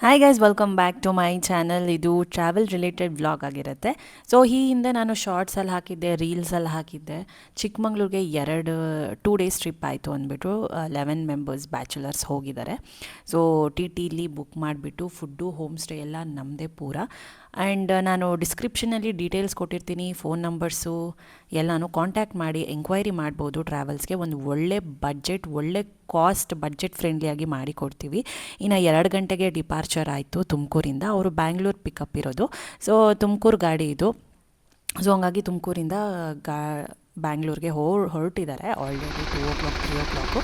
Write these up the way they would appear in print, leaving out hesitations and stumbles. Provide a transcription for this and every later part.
Hi guys, welcome back to my channel. ಇದು travel related vlog ಆಗಿರುತ್ತೆ. So ಈ ಹಿಂದೆ ನಾನು ಶಾರ್ಟ್ಸಲ್ಲಿ ಹಾಕಿದ್ದೆ, ರೀಲ್ಸಲ್ಲಿ ಹಾಕಿದ್ದೆ. ಚಿಕ್ಕಮಂಗ್ಳೂರಿಗೆ 2 ಡೇಸ್ ಟ್ರಿಪ್ ಆಯಿತು ಅಂದ್ಬಿಟ್ಟು 11 ಮೆಂಬರ್ಸ್ ಬ್ಯಾಚುಲರ್ಸ್ ಹೋಗಿದ್ದಾರೆ. ಸೊ ಟಿಲಿ ಬುಕ್ ಮಾಡಿಬಿಟ್ಟು ಫುಡ್ಡು ಹೋಮ್ ಸ್ಟೇ ಎಲ್ಲ ನಮ್ಮದೇ ಪೂರ. ಆ್ಯಂಡ್ ನಾನು ಡಿಸ್ಕ್ರಿಪ್ಷನಲ್ಲಿ ಡೀಟೇಲ್ಸ್ ಕೊಟ್ಟಿರ್ತೀನಿ, ಫೋನ್ ನಂಬರ್ಸು ಎಲ್ಲನೂ ಕಾಂಟ್ಯಾಕ್ಟ್ ಮಾಡಿ ಎಂಕ್ವೈರಿ ಮಾಡ್ಬೋದು. ಟ್ರಾವೆಲ್ಸ್ಗೆ ಒಂದು ಒಳ್ಳೆ ಕಾಸ್ಟ್ ಬಡ್ಜೆಟ್ ಫ್ರೆಂಡ್ಲಿಯಾಗಿ ಮಾಡಿಕೊಡ್ತೀವಿ. ಇನ್ನು 2 ಗಂಟೆಗೆ ಡಿಪಾರ್ಚರ್ ಆಯಿತು ತುಮಕೂರಿಂದ. ಅವರು ಬ್ಯಾಂಗ್ಳೂರು ಪಿಕಪ್ ಇರೋದು. ಸೊ ತುಮಕೂರು ಗಾಡಿ ಇದು. ಸೊ ಹಂಗಾಗಿ ತುಮಕೂರಿಂದ ಬ್ಯಾಂಗ್ಳೂರಿಗೆ ಹೊರಟಿದ್ದಾರೆ ಆಲ್ರೆಡಿ 2 o'clock 3 o'clock.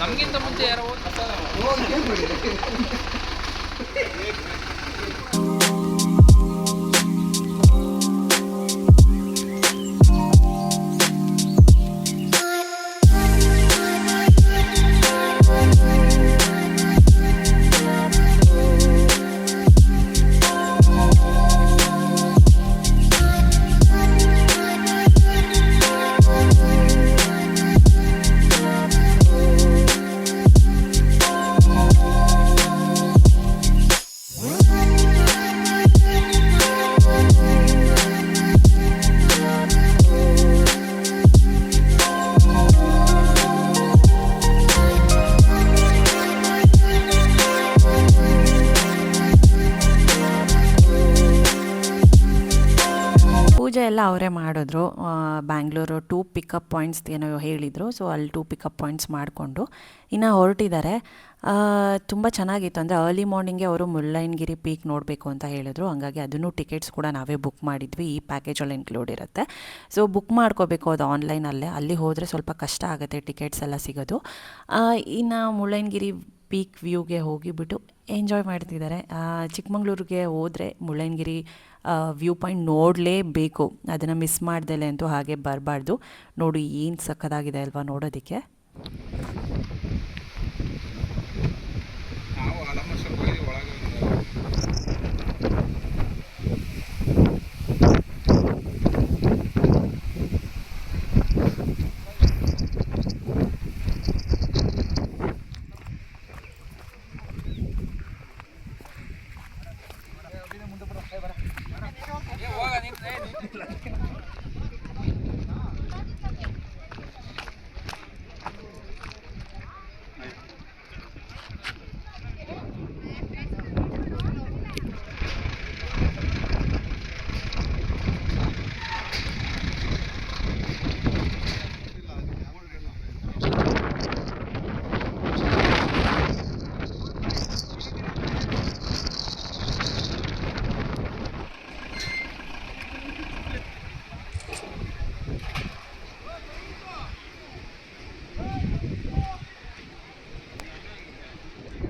ನಮಗಿಂತ ಮುಂಚೆ ಯಾರೋ ಪೂಜೆ ಎಲ್ಲ ಅವರೇ ಮಾಡಿದ್ರು. ಬ್ಯಾಂಗ್ಳೂರು 2 ಪಿಕಪ್ ಪಾಯಿಂಟ್ಸ್ ಏನೋ ಹೇಳಿದರು. ಸೊ ಅಲ್ಲಿ 2 ಪಿಕಪ್ ಪಾಯಿಂಟ್ಸ್ ಮಾಡಿಕೊಂಡು ಇನ್ನು ಹೊರಟಿದ್ದಾರೆ. ತುಂಬ ಚೆನ್ನಾಗಿತ್ತು. ಅಂದರೆ ಅರ್ಲಿ ಮಾರ್ನಿಂಗೆ ಅವರು ಮುಳ್ಳಯ್ಯನಗಿರಿ ಪೀಕ್ ನೋಡಬೇಕು ಅಂತ ಹೇಳಿದ್ರು. ಹಂಗಾಗಿ ಅದನ್ನು ಟಿಕೆಟ್ಸ್ ಕೂಡ ನಾವೇ ಬುಕ್ ಮಾಡಿದ್ವಿ. ಈ ಪ್ಯಾಕೇಜಲ್ಲಿ ಇನ್ಕ್ಲೂಡ್ ಇರುತ್ತೆ. ಸೊ ಬುಕ್ ಮಾಡ್ಕೋಬೇಕು ಅದು ಆನ್ಲೈನಲ್ಲೇ. ಅಲ್ಲಿ ಹೋದರೆ ಸ್ವಲ್ಪ ಕಷ್ಟ ಆಗುತ್ತೆ ಟಿಕೆಟ್ಸ್ ಎಲ್ಲ ಸಿಗೋದು. ಇನ್ನು ಮುಳ್ಳಯ್ಯನಗಿರಿ ಪೀಕ್ ವ್ಯೂಗೆ ಹೋಗಿಬಿಟ್ಟು ಎಂಜಾಯ್ ಮಾಡ್ತಿದ್ದಾರೆ. ಚಿಕ್ಕಮಂಗ್ಳೂರಿಗೆ ಹೋದರೆ ಮುಳ್ಳಯ್ಯನಗಿರಿ ವ್ಯೂ ಪಾಯಿಂಟ್ ನೋಡಲೇಬೇಕು. ಅದನ್ನು ಮಿಸ್ ಮಾಡ್ದಲೆ ಅಂತೂ ಹಾಗೆ ಬರಬಾರ್ದು. ನೋಡಿ ಏನು ಸಕ್ಕತ್ತಾಗಿದೆ ಅಲ್ವಾ ನೋಡೋದಕ್ಕೆ. ನಾವು ಆಲ್ಮೋಸ್ಟ್ ಹೋಗಿ ಒಳಗೆ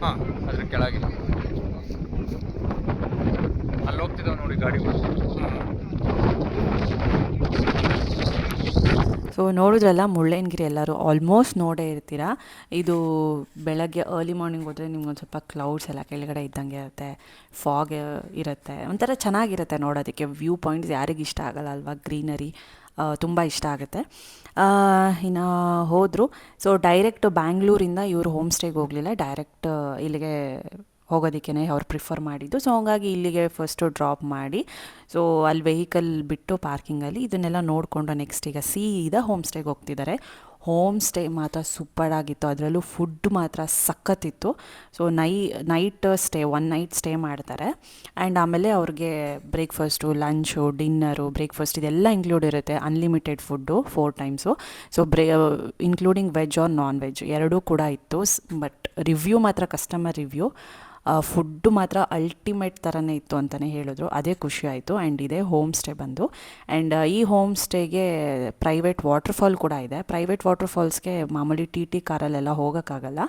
ಹಾಂ ಅದ್ರ ಕೆಳಗೆ ಅಲ್ಲಿ ಹೋಗ್ತಿದ್ದಾವೆ ನೋಡಿ ಗಾಡಿಗಳು. ಸೊ ನೋಡಿದ್ರಲ್ಲ ಮುಳ್ಳಯ್ಯನಗಿರಿ ಎಲ್ಲರೂ ಆಲ್ಮೋಸ್ಟ್ ನೋಡೇ ಇರ್ತೀರ. ಇದು ಬೆಳಗ್ಗೆ ಅರ್ಲಿ ಮಾರ್ನಿಂಗ್ ಹೋದರೆ ನಿಮ್ಗೊಂದು ಸ್ವಲ್ಪ ಕ್ಲೌಡ್ಸ್ ಎಲ್ಲ ಕೆಳಗಡೆ ಇದ್ದಂಗೆ ಇರುತ್ತೆ, ಫಾಗ್ ಇರುತ್ತೆ, ಒಂಥರ ಚೆನ್ನಾಗಿರುತ್ತೆ ನೋಡೋದಕ್ಕೆ. ವ್ಯೂ ಪಾಯಿಂಟ್ಸ್ ಯಾರಿಗೆ ಇಷ್ಟ ಆಗಲ್ಲ ಅಲ್ವಾ, ಗ್ರೀನರಿ ತುಂಬ ಇಷ್ಟ ಆಗುತ್ತೆ. ಇನ್ನು ಹೋದರು. ಸೊ ಡೈರೆಕ್ಟ್ ಬ್ಯಾಂಗ್ಳೂರಿಂದ ಇವರು ಹೋಮ್ ಸ್ಟೇಗೆ ಹೋಗಲಿಲ್ಲ, ಡೈರೆಕ್ಟ್ ಇಲ್ಲಿಗೆ ಹೋಗೋದಕ್ಕೇ ಅವ್ರು ಪ್ರಿಫರ್ ಮಾಡಿದ್ದು. ಸೊ ಹಂಗಾಗಿ ಇಲ್ಲಿಗೆ ಫಸ್ಟು ಡ್ರಾಪ್ ಮಾಡಿ, ಸೊ ಅಲ್ಲಿ ವೆಹಿಕಲ್ ಬಿಟ್ಟು ಪಾರ್ಕಿಂಗಲ್ಲಿ ಇದನ್ನೆಲ್ಲ ನೋಡಿಕೊಂಡು ನೆಕ್ಸ್ಟ್ ಈಗ ಸೀದಾ ಹೋಮ್ ಸ್ಟೇಗೆ ಹೋಗ್ತಿದ್ದಾರೆ. ಹೋಮ್ ಸ್ಟೇ ಮಾತ್ರ ಸೂಪರಾಗಿತ್ತು. ಅದರಲ್ಲೂ ಫುಡ್ ಮಾತ್ರ ಸಖತ್ತಿತ್ತು. So night stay 1 night stay ಮಾಡ್ತಾರೆ. ಆ್ಯಂಡ್ ಆಮೇಲೆ ಅವ್ರಿಗೆ ಬ್ರೇಕ್ಫಾಸ್ಟು, ಲಂಚು, ಡಿನ್ನರು, ಬ್ರೇಕ್ಫಾಸ್ಟ್ ಇದೆಲ್ಲ ಇನ್ಕ್ಲೂಡ್ ಇರುತ್ತೆ. Unlimited food 4 times. So including veg or non veg ಎರಡೂ ಕೂಡ ಇತ್ತು. ಬಟ್ ರಿವ್ಯೂ ಮಾತ್ರ ಕಸ್ಟಮರ್ ರಿವ್ಯೂ ಫುಡ್ಡು ಮಾತ್ರ ಅಲ್ಟಿಮೇಟ್ ಥರನೇ ಇತ್ತು ಅಂತಲೇ ಹೇಳಿದ್ರು. ಅದೇ ಖುಷಿ ಆಯಿತು. ಆ್ಯಂಡ್ ಇದೇ ಹೋಮ್ ಸ್ಟೇ ಬಂದು. ಆ್ಯಂಡ್ ಈ ಹೋಮ್ ಸ್ಟೇಗೆ ಪ್ರೈವೇಟ್ ವಾಟರ್ಫಾಲ್ ಕೂಡ ಇದೆ. ಪ್ರೈವೇಟ್ ವಾಟರ್ಫಾಲ್ಸ್ಗೆ ಮಾಮೂಲಿ ಟಿ ಕಾರಲ್ಲೆಲ್ಲ ಹೋಗೋಕ್ಕಾಗಲ್ಲ.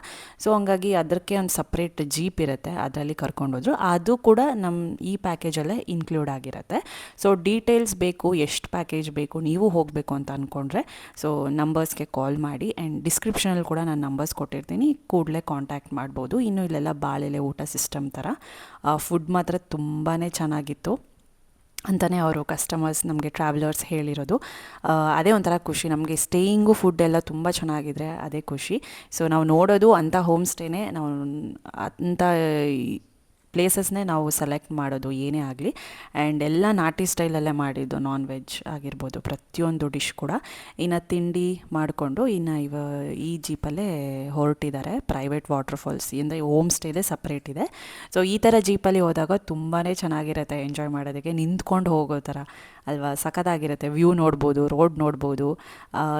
ಸೊ ಹಂಗಾಗಿ ಅದಕ್ಕೆ ಒಂದು ಸಪ್ರೇಟ್ ಜೀಪ್ ಇರುತ್ತೆ, ಅದರಲ್ಲಿ ಕರ್ಕೊಂಡೋದ್ರು. ಅದು ಕೂಡ ನಮ್ಮ ಈ ಪ್ಯಾಕೇಜಲ್ಲೇ ಇನ್ಕ್ಲೂಡ್ ಆಗಿರುತ್ತೆ. ಸೊ ಡೀಟೇಲ್ಸ್ ಬೇಕು, ಎಷ್ಟು ಪ್ಯಾಕೇಜ್ ಬೇಕು, ನೀವು ಹೋಗಬೇಕು ಅಂತ ಅಂದ್ಕೊಂಡ್ರೆ ಸೊ ನಂಬರ್ಸ್ಗೆ ಕಾಲ್ ಮಾಡಿ. ಆ್ಯಂಡ್ ಡಿಸ್ಕ್ರಿಪ್ಷನಲ್ಲಿ ಕೂಡ ನಾನು ನಂಬರ್ಸ್ ಕೊಟ್ಟಿರ್ತೀನಿ, ಕೂಡಲೇ ಕಾಂಟ್ಯಾಕ್ಟ್ ಮಾಡ್ಬೋದು. ಇನ್ನು ಇಲ್ಲೆಲ್ಲ ಬಾಳೆಲೆ ಊಟ ಸಿಸ್ಟಮ್ ಥರ. ಫುಡ್ ಮಾತ್ರ ತುಂಬಾ ಚೆನ್ನಾಗಿತ್ತು ಅಂತಲೇ ಅವರು ಕಸ್ಟಮರ್ಸ್ ನಮಗೆ ಟ್ರಾವೆಲರ್ಸ್ ಹೇಳಿರೋದು. ಅದೇ ಒಂಥರ ಖುಷಿ ನಮಗೆ. ಸ್ಟೇಯಿಂಗು ಫುಡ್ ಎಲ್ಲ ತುಂಬ ಚೆನ್ನಾಗಿದ್ರೆ ಅದೇ ಖುಷಿ. ಸೊ ನಾವು ನೋಡೋದು ಅಂಥ ಹೋಮ್ ಸ್ಟೇನೇ, ನಾವು ಅಂಥ ಪ್ಲೇಸಸ್ನೇ ನಾವು ಸೆಲೆಕ್ಟ್ ಮಾಡೋದು ಏನೇ ಆಗಲಿ. ಆ್ಯಂಡ್ ಎಲ್ಲ ನಾಟಿ ಸ್ಟೈಲಲ್ಲೇ ಮಾಡಿದ್ದು, ನಾನ್ ವೆಜ್ ಆಗಿರ್ಬೋದು ಪ್ರತಿಯೊಂದು ಡಿಶ್ ಕೂಡ. ಇನ್ನು ತಿಂಡಿ ಮಾಡಿಕೊಂಡು ಇನ್ನು ಈ ಜೀಪಲ್ಲೇ ಹೊರಟಿದ್ದಾರೆ ಪ್ರೈವೇಟ್ ವಾಟರ್ಫಾಲ್ಸ್ ಅಂದರೆ ಹೋಮ್ ಸ್ಟೇದೇ ಸಪ್ರೇಟ್ ಇದೆ. ಸೊ ಈ ಥರ ಜೀಪಲ್ಲಿ ಹೋದಾಗ ತುಂಬಾ ಚೆನ್ನಾಗಿರುತ್ತೆ ಎಂಜಾಯ್ ಮಾಡೋದಕ್ಕೆ. ನಿಂತ್ಕೊಂಡು ಹೋಗೋ ಥರ ಅಲ್ವಾ, ಸಖತ್ತಾಗಿರುತ್ತೆ. ವ್ಯೂ ನೋಡ್ಬೋದು, ರೋಡ್ ನೋಡ್ಬೋದು.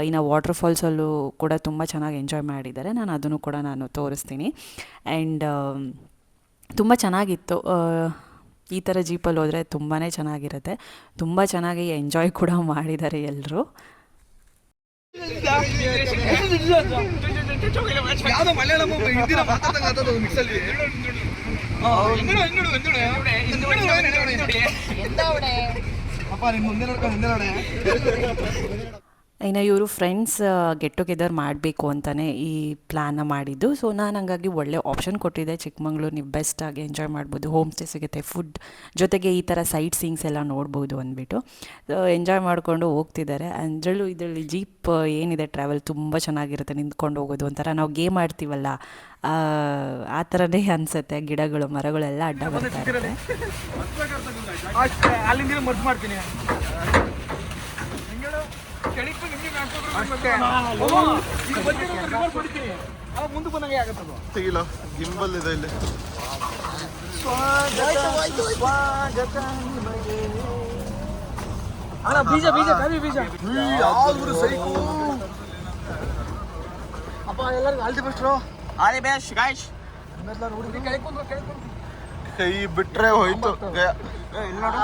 ಇನ್ನು ವಾಟರ್ಫಾಲ್ಸಲ್ಲೂ ಕೂಡ ತುಂಬ ಚೆನ್ನಾಗಿ ಎಂಜಾಯ್ ಮಾಡಿದ್ದಾರೆ. ನಾನು ಅದನ್ನು ಕೂಡ ತೋರಿಸ್ತೀನಿ. ಆ್ಯಂಡ್ ತುಂಬ ಚೆನ್ನಾಗಿತ್ತು. ಈ ಥರ ಜೀಪಲ್ಲಿ ಹೋದರೆ ತುಂಬಾ ಚೆನ್ನಾಗಿರುತ್ತೆ. ತುಂಬ ಚೆನ್ನಾಗಿ ಎಂಜಾಯ್ ಕೂಡ ಮಾಡಿದ್ದಾರೆ ಎಲ್ಲರೂ. ಯಾವ್ದೋ ಮಲಯಾಳಂ ಹಿಂದಿನ ಮಾತಾಡ್ತಕ್ಕಂಥದ್ದು ಮಿಕ್ಸಲ್ಲಿ. ಅಪ್ಪ ನಿಮ್ಮ ಮುಂದೆ ನೋಡ್ಕೊಂಡು ಮುಂದೆ ನೋಡಿ. ಇನ್ನು ಇವರು ಫ್ರೆಂಡ್ಸ್ ಗೆಟ್ ಟುಗೆದರ್ ಮಾಡಬೇಕು ಅಂತಲೇ ಈ ಪ್ಲ್ಯಾನ್ನ ಮಾಡಿದ್ದು. ಸೊ ನಾನು ಹಂಗಾಗಿ ಒಳ್ಳೆ ಆಪ್ಷನ್ ಕೊಟ್ಟಿದ್ದೆ. ಚಿಕ್ಕಮಂಗ್ಳೂರು ನೀವು ಬೆಸ್ಟಾಗಿ ಎಂಜಾಯ್ ಮಾಡ್ಬೋದು, ಹೋಮ್ ಸ್ಟೇ ಸಿಗುತ್ತೆ, ಫುಡ್ ಜೊತೆಗೆ ಈ ಥರ ಸೈಟ್ ಸೀಯಿಂಗ್ಸ್ ಎಲ್ಲ ನೋಡ್ಬೋದು ಅಂದ್ಬಿಟ್ಟು ಎಂಜಾಯ್ ಮಾಡಿಕೊಂಡು ಹೋಗ್ತಿದ್ದಾರೆ. ಅದರಲ್ಲೂ ಇದರಲ್ಲಿ ಜೀಪ್ ಏನಿದೆ ಟ್ರಾವೆಲ್ ತುಂಬ ಚೆನ್ನಾಗಿರುತ್ತೆ. ನಿಂತ್ಕೊಂಡು ಹೋಗೋದು ಒಂಥರ ನಾವು ಗೇಮ್ ಆಡ್ತೀವಲ್ಲ ಆ ಥರನೇ ಅನಿಸುತ್ತೆ. ಗಿಡಗಳು ಮರಗಳೆಲ್ಲ ಅಡ್ಡ ಬರ್ತಾ ಇರುತ್ತೆ. ಅಲ್ಲಿಂದ ಮದ್ದು ಮಾಡ್ತೀನಿ. ಮುಂದೆ ಬಂದಂಗೆ ಆಗತ್ತದು. ತೆಗಿಲ್ಲ, ಗಿಂಬಲ್ ಇದೆ ಇಲ್ಲಿ. ಅಣ್ಣ ಬೀಜ ಬೀಜ ಕಾವಿ ಬೀಜ ಯಾವ್ದು ಸೈಕು. ಅಪ್ಪ ಎಲ್ಲರಿಗೂ all the best. All the best guys. ಎಲ್ಲರೂ ಹುಡುಗಿ ಕೆಳಕೊಂಡು ಕೈ ಬಿಟ್ರೆ ಹೋಯ್ತು. ಇಲ್ಲಿ ನೋಡು.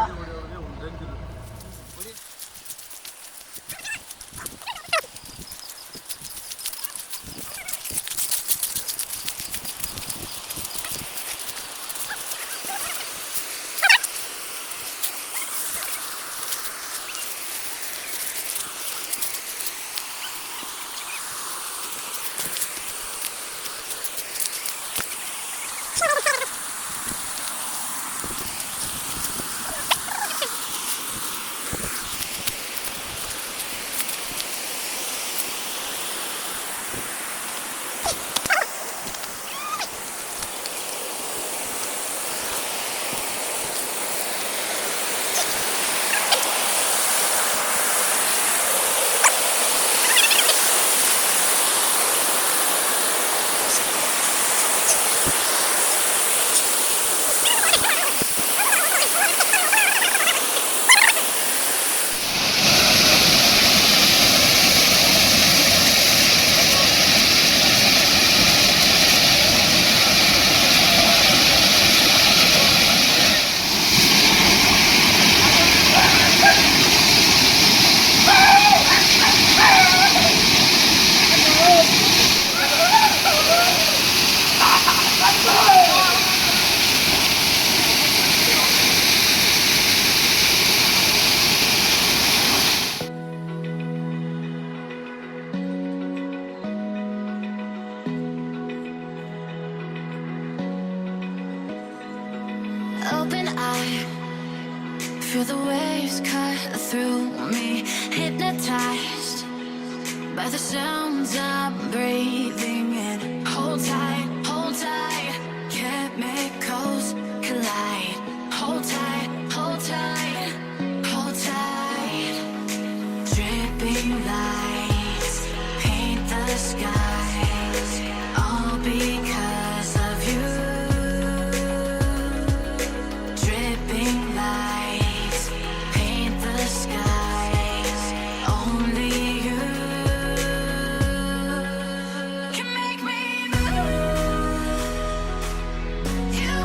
Open eye, feel the waves cut through me, hypnotized by the sounds I'm breathing in. Hold tight, chemicals collide. Hold tight, hold tight, hold tight. Dripping lights paint the skies, all because of you. Dripping lights paint the skies, only you can make me move. You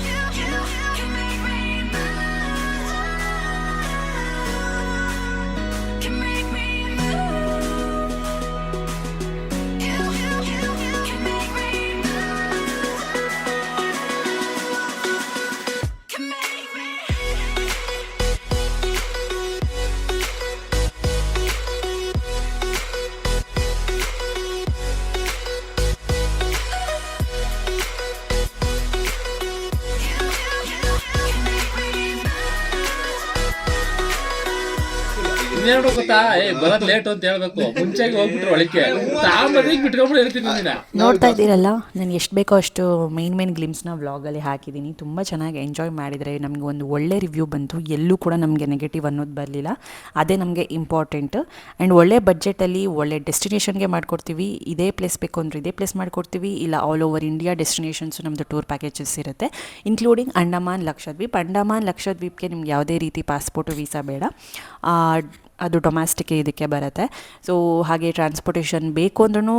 ಹೇಳ್ಬೇಕು ಗೊತ್ತಾ, ಬರೋದ್ late ಅಂತ ಹೇಳ್ಬೇಕು, ಮುಂಚೆಗೆ ಹೋಗ್ಬಿಟ್ರು ಒಳಕ್ಕೆ ತಾಂಬದಿಗೆ ಬಿಟ್ಕೊಂಡ್ಬಿಟ್ಟು ಹೇಳ್ತೀನಿ ನಿನ್ನ. ನೋಡ್ತಾ ಇದ್ದೀರಲ್ಲ, ನಾನು ಎಷ್ಟು ಬೇಕೋ ಅಷ್ಟು ಮೇನ್ ಗ್ಲಿಮ್ಸ್ನ ವ್ಲಾಗಲ್ಲಿ ಹಾಕಿದ್ದೀನಿ. ತುಂಬ ಚೆನ್ನಾಗಿ ಎಂಜಾಯ್ ಮಾಡಿದರೆ ನಮಗೆ ಒಂದು ಒಳ್ಳೆ ರಿವ್ಯೂ ಬಂತು. ಎಲ್ಲೂ ಕೂಡ ನಮಗೆ ನೆಗೆಟಿವ್ ಅನ್ನೋದು ಬರಲಿಲ್ಲ. ಅದೇ ನಮಗೆ ಇಂಪಾರ್ಟೆಂಟ್. ಆ್ಯಂಡ್ ಒಳ್ಳೆ ಬಡ್ಜೆಟಲ್ಲಿ ಒಳ್ಳೆ ಡೆಸ್ಟಿನೇಷನ್ಗೆ ಮಾಡಿಕೊಡ್ತೀವಿ. ಇದೇ ಪ್ಲೇಸ್ ಬೇಕು ಅಂದರೆ ಇದೇ ಪ್ಲೇಸ್ ಮಾಡಿಕೊಡ್ತೀವಿ, ಇಲ್ಲ ಆಲ್ ಓವರ್ ಇಂಡಿಯಾ ಡೆಸ್ಟಿನೇಷನ್ಸು ನಮ್ಮದು ಟೂರ್ ಪ್ಯಾಕೇಜಸ್ ಇರುತ್ತೆ, ಇನ್ಕ್ಲೂಡಿಂಗ್ ಅಂಡಮಾನ್ ಲಕ್ಷದ್ವೀಪ್. ಅಂಡಮಾನ್ ಲಕ್ಷದ್ವೀಪ್ಗೆ ನಿಮ್ಗೆ ಯಾವುದೇ ರೀತಿ ಪಾಸ್ಪೋರ್ಟು ವೀಸಾ ಬೇಡ, ಅದು ಡೊಮ್ಯಾಸ್ಟಿಕ್ ಇದಕ್ಕೆ ಬರುತ್ತೆ. ಸೊ ಹಾಗೆ ಟ್ರಾನ್ಸ್ಪೋರ್ಟೇಷನ್ ಬೇಕು ಅಂದ್ರೂ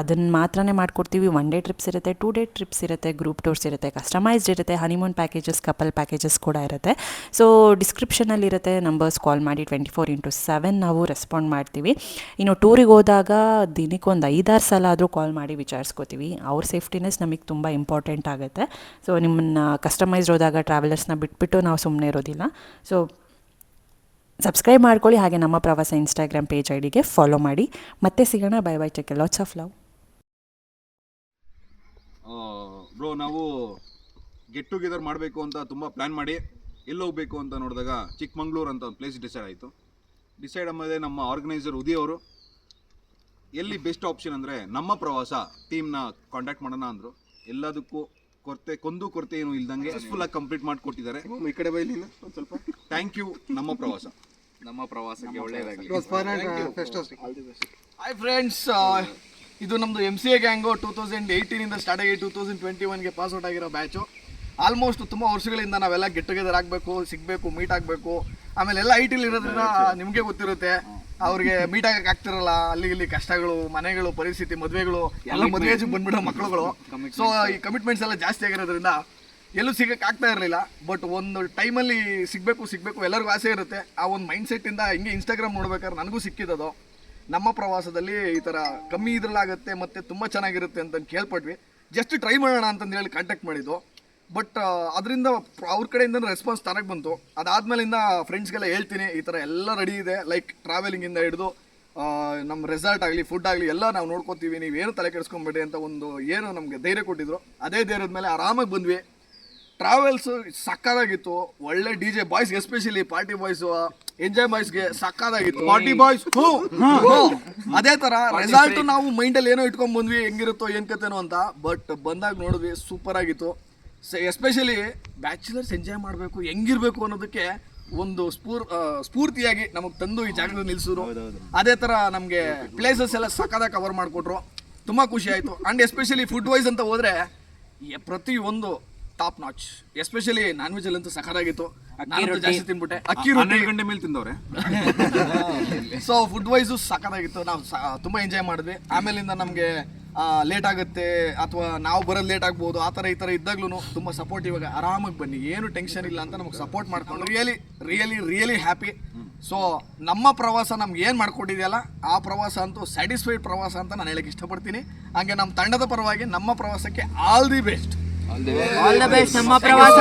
ಅದನ್ನು ಮಾತ್ರನೇ ಮಾಡಿಕೊಡ್ತೀವಿ. 1 ಡೇ ಟ್ರಿಪ್ಸ್ ಇರುತ್ತೆ, 2 ಡೇ ಟ್ರಿಪ್ಸ್ ಇರುತ್ತೆ, ಗ್ರೂಪ್ ಟೂರ್ಸ್ ಇರುತ್ತೆ, ಕಸ್ಟಮೈಸ್ಡ್ ಇರುತ್ತೆ, ಹನಿಮೂನ್ ಪ್ಯಾಕೇಜಸ್, ಕಪಲ್ ಪ್ಯಾಕೇಜಸ್ ಕೂಡ ಇರುತ್ತೆ. ಸೊ ಡಿಸ್ಕ್ರಿಪ್ಷನಲ್ಲಿರುತ್ತೆ ನಂಬರ್ಸ್, ಕಾಲ್ ಮಾಡಿ 24/7 ನಾವು ರೆಸ್ಪಾಂಡ್ ಮಾಡ್ತೀವಿ. ಇನ್ನು ಟೂರಿಗೆ ಹೋದಾಗ ದಿನಕ್ಕೊಂದು 5-6 ಸಲ ಆದರೂ ಕಾಲ್ ಮಾಡಿ ವಿಚಾರಿಸ್ಕೋತೀವಿ. ಅವ್ರ ಸೇಫ್ಟಿನೆಸ್ ನಮಗೆ ತುಂಬ ಇಂಪಾರ್ಟೆಂಟ್ ಆಗುತ್ತೆ. ಸೊ ನಿಮ್ಮನ್ನು ಕಸ್ಟಮೈಸ್ಡ್ ಹೋದಾಗ ಟ್ರಾವೆಲರ್ಸ್ನ ಬಿಟ್ಬಿಟ್ಟು ನಾವು ಸುಮ್ಮನೆ ಇರೋದಿಲ್ಲ. ಸೊ ಸಬ್ಸ್ಕ್ರೈಬ್ ಮಾಡ್ಕೊಳ್ಳಿ. ಹಾಗೆ ನಮ್ಮ ಪ್ರವಾಸ ಇನ್ಸ್ಟಾಗ್ರಾಮ್ ಪೇಜ್ ಐಡಿಗೆ ಫಾಲೋ ಮಾಡಿ. ಮತ್ತೆ ಸಿಗೋಣ. Bye bye, take care, lots of love. Bro, ನಾವು ಗೆಟ್ ಟುಗೆದರ್ ಮಾಡಬೇಕು ಅಂತ ತುಂಬ ಪ್ಲ್ಯಾನ್ ಮಾಡಿ ಎಲ್ಲಿ ಹೋಗಬೇಕು ಅಂತ ನೋಡಿದಾಗ ಚಿಕ್ಕಮಂಗ್ಳೂರು ಅಂತ ಒಂದು ಪ್ಲೇಸ್ ಡಿಸೈಡ್ ಆದಮೇಲೆ ನಮ್ಮ ಆರ್ಗನೈಸರ್ ಉದಯ್ ಅವರು ಎಲ್ಲಿ ಬೆಸ್ಟ್ ಆಪ್ಷನ್ ಅಂದರೆ ನಮ್ಮ ಪ್ರವಾಸ ಟೀಮ್ನ ಕಾಂಟ್ಯಾಕ್ಟ್ ಮಾಡೋಣ ಅಂದರು. ಎಲ್ಲದಕ್ಕೂ ಕೊರತೆ ಏನು ಇಲ್ದಂಗೆ ಫುಲ್ಲಾಗಿ ಕಂಪ್ಲೀಟ್ ಮಾಡಿಕೊಟ್ಟಿದ್ದಾರೆ. ಈ ಕಡೆ ಬೈಲಿ ಒಂದು ಸ್ವಲ್ಪ. ಥ್ಯಾಂಕ್ ಯು ನಮ್ಮ ಪ್ರವಾಸಕ್ಕೆ ಒಳ್ಳೆಯದಾಗಲಿ. ಹಾಯ್ ಫ್ರೆಂಡ್ಸ್, ಇದು ನಮ್ಮದು MCA ಗ್ಯಾಂಗು 2018 ಸ್ಟಾರ್ಟ್ ಆಗಿ 2021ಗೆ ಪಾಸ್ಔಟ್ ಆಗಿರೋ ಬ್ಯಾಚು. ಆಲ್ಮೋಸ್ಟ್ ತುಂಬ ವರ್ಷಗಳಿಂದ ನಾವೆಲ್ಲ ಗೆಟ್ ಟುಗೆದರ್ ಆಗಬೇಕು, ಸಿಗಬೇಕು, ಮೀಟ್ ಆಗಬೇಕು. ಆಮೇಲೆ ಎಲ್ಲ IT ಇರೋದ್ರಿಂದ ನಿಮಗೆ ಗೊತ್ತಿರುತ್ತೆ, ಅವ್ರಿಗೆ ಮೀಟ್ ಆಗಕ್ಕೆ ಆಗ್ತಿರಲ್ಲ. ಅಲ್ಲಿ ಇಲ್ಲಿ ಕಷ್ಟಗಳು, ಮನೆಗಳು, ಪರಿಸ್ಥಿತಿ, ಮದುವೆಗಳು, ಎಲ್ಲ ಮದುವೆ ಬಂದ್ಬಿಡೋ ಮಕ್ಕಳುಗಳು. ಸೊ ಈ ಕಮಿಟ್ಮೆಂಟ್ಸ್ ಎಲ್ಲ ಜಾಸ್ತಿ ಆಗಿರೋದ್ರಿಂದ ಎಲ್ಲೂ ಸಿಗಕ್ಕೆ ಆಗ್ತಾ ಇರಲಿಲ್ಲ. ಬಟ್ ಒಂದು ಟೈಮಲ್ಲಿ ಸಿಗಬೇಕು ಎಲ್ಲರಿಗೂ ಆಸೆ ಇರುತ್ತೆ. ಆ ಒಂದು ಮೈಂಡ್ಸೆಟ್ಟಿಂದ ಹಿಂಗೆ ಇನ್ಸ್ಟಾಗ್ರಾಮ್ ನೋಡ್ಬೇಕಾದ್ರೆ ನನಗೂ ಸಿಕ್ಕಿದ್ದದು. ನಮ್ಮ ಪ್ರವಾಸದಲ್ಲಿ ಈ ಥರ ಕಮ್ಮಿ ಇದ್ರಲ್ಲಾಗುತ್ತೆ ಮತ್ತು ತುಂಬ ಚೆನ್ನಾಗಿರುತ್ತೆ ಅಂತ ಕೇಳ್ಪಟ್ವಿ. ಜಸ್ಟ್ ಟ್ರೈ ಮಾಡೋಣ ಅಂತಂದು ಹೇಳಿ ಕಾಂಟ್ಯಾಕ್ಟ್ ಮಾಡಿದ್ದು. ಬಟ್ ಅದರಿಂದ ಅವ್ರ ಕಡೆಯಿಂದ ರೆಸ್ಪಾನ್ಸ್ ತನಗೆ ಬಂತು. ಅದಾದಮೇಲಿಂದ ಫ್ರೆಂಡ್ಸ್ಗೆಲ್ಲ ಹೇಳ್ತೀನಿ, ಈ ಥರ ಎಲ್ಲ ರೆಡಿ ಇದೆ, ಲೈಕ್ ಟ್ರಾವೆಲಿಂಗಿಂದ ಹಿಡಿದು ನಮ್ಮ ರೆಸಾರ್ಟ್ ಆಗಲಿ, ಫುಡ್ ಆಗಲಿ ಎಲ್ಲ ನಾವು ನೋಡ್ಕೊತೀವಿ, ನೀವೇನು ತಲೆ ಕೆಡಿಸ್ಕೊಂಬೇಡಿ ಅಂತ ಒಂದು ಏನು ನಮಗೆ ಧೈರ್ಯ ಕೊಟ್ಟಿದ್ರು. ಅದೇ ಧೈರ್ಯದ ಮೇಲೆ ಆರಾಮಾಗಿ ಬಂದ್ವಿ. ಟ್ರಾವೆಲ್ಸು ಸಕ್ಕದಾಗಿತ್ತು. ಒಳ್ಳೆ DJ ಬಾಯ್ಸ್ಗೆ, ಎಸ್ಪೆಷಲಿ ಪಾರ್ಟಿ ಬಾಯ್ಸು, ಎಂಜಾಯ್ ಬಾಯ್ಸ್ಗೆ ಸಕ್ಕದಾಗಿತ್ತು. ಪಾರ್ಟಿ ಬಾಯ್ಸ್ ಅದೇ ಥರ ರೆಸಾರ್ಟು ನಾವು ಮೈಂಡಲ್ಲಿ ಏನೋ ಇಟ್ಕೊಂಡು ಬಂದ್ವಿ, ಹೆಂಗಿರುತ್ತೋ ಏನು ಕತೆನೋ ಅಂತ. ಬಟ್ ಬಂದಾಗ ನೋಡಿದ್ವಿ, ಸೂಪರ್ ಆಗಿತ್ತು. ಎಸ್ಪೆಷಲಿ ಬ್ಯಾಚುಲರ್ಸ್ ಎಂಜಾಯ್ ಮಾಡಬೇಕು, ಹೆಂಗಿರಬೇಕು ಅನ್ನೋದಕ್ಕೆ ಒಂದು ಸ್ಫೂರ್ತಿಯಾಗಿ ನಮಗೆ ತಂದು ಈ ಜಾಗದಲ್ಲಿ ನಿಲ್ಲಿಸಿದ್ರು. ಅದೇ ಥರ ನಮಗೆ ಪ್ಲೇಸಸ್ ಎಲ್ಲ ಸಕ್ಕದಾಗಿ ಕವರ್ ಮಾಡಿಕೊಟ್ರು. ತುಂಬ ಖುಷಿ ಆಯಿತು. ಆ್ಯಂಡ್ ಎಸ್ಪೆಷಲಿ ಫುಡ್ ವೈಸ್ ಅಂತ ಹೋದರೆ ಪ್ರತಿಯೊಂದು top notch. Especially non veg ಅಲ್ಲಂತೂ ಸಖತ್ತಾಗಿತ್ತು. ಜಾಸ್ತಿ ತಿನ್ಬಿಟ್ಟೆ, ಅಕ್ಕಿ ರೊಟ್ಟಿ 12 ಗಂಟೆ ಮೇಲೆ ತಿಂದವ್ರೆ. ಸೊ ಫುಡ್ ವೈಸು ಸಖತ್ತಾಗಿತ್ತು. ನಾವು ತುಂಬ ಎಂಜಾಯ್ ಮಾಡಿದ್ವಿ. ಆಮೇಲಿಂದ ನಮಗೆ ಲೇಟ್ ಆಗುತ್ತೆ ಅಥವಾ ನಾವು ಬರೋದು ಲೇಟ್ ಆಗ್ಬೋದು, ಆ ಥರ ಈ ಥರ ಇದ್ದಾಗ್ಲೂ ತುಂಬ ಸಪೋರ್ಟಿವ್ ಆಗಿ ಆರಾಮಾಗಿ ಬನ್ನಿ, ಏನು ಟೆನ್ಷನ್ ಇಲ್ಲ ಅಂತ ನಮಗೆ ಸಪೋರ್ಟ್ ಮಾಡ್ಕೊಂಡು ರಿಯಲಿ ಹ್ಯಾಪಿ. ಸೊ ನಮ್ಮ ಪ್ರವಾಸ ನಮ್ಗೆ ಏನು ಮಾಡ್ಕೊಟ್ಟಿದೆಯಲ್ಲ ಆ ಪ್ರವಾಸ ಅಂತೂ ಸ್ಯಾಟಿಸ್ಫೈಡ್ ಪ್ರವಾಸ ಅಂತ ನಾನು ಹೇಳಕ್ಕೆ ಇಷ್ಟಪಡ್ತೀನಿ. ಹಾಗೆ ನಮ್ಮ ತಂಡದ ಪರವಾಗಿ ನಮ್ಮ ಪ್ರವಾಸಕ್ಕೆ ಆಲ್ ದಿ ಬೆಸ್ಟ್. ನಮ್ಮ ಪ್ರವಾಸ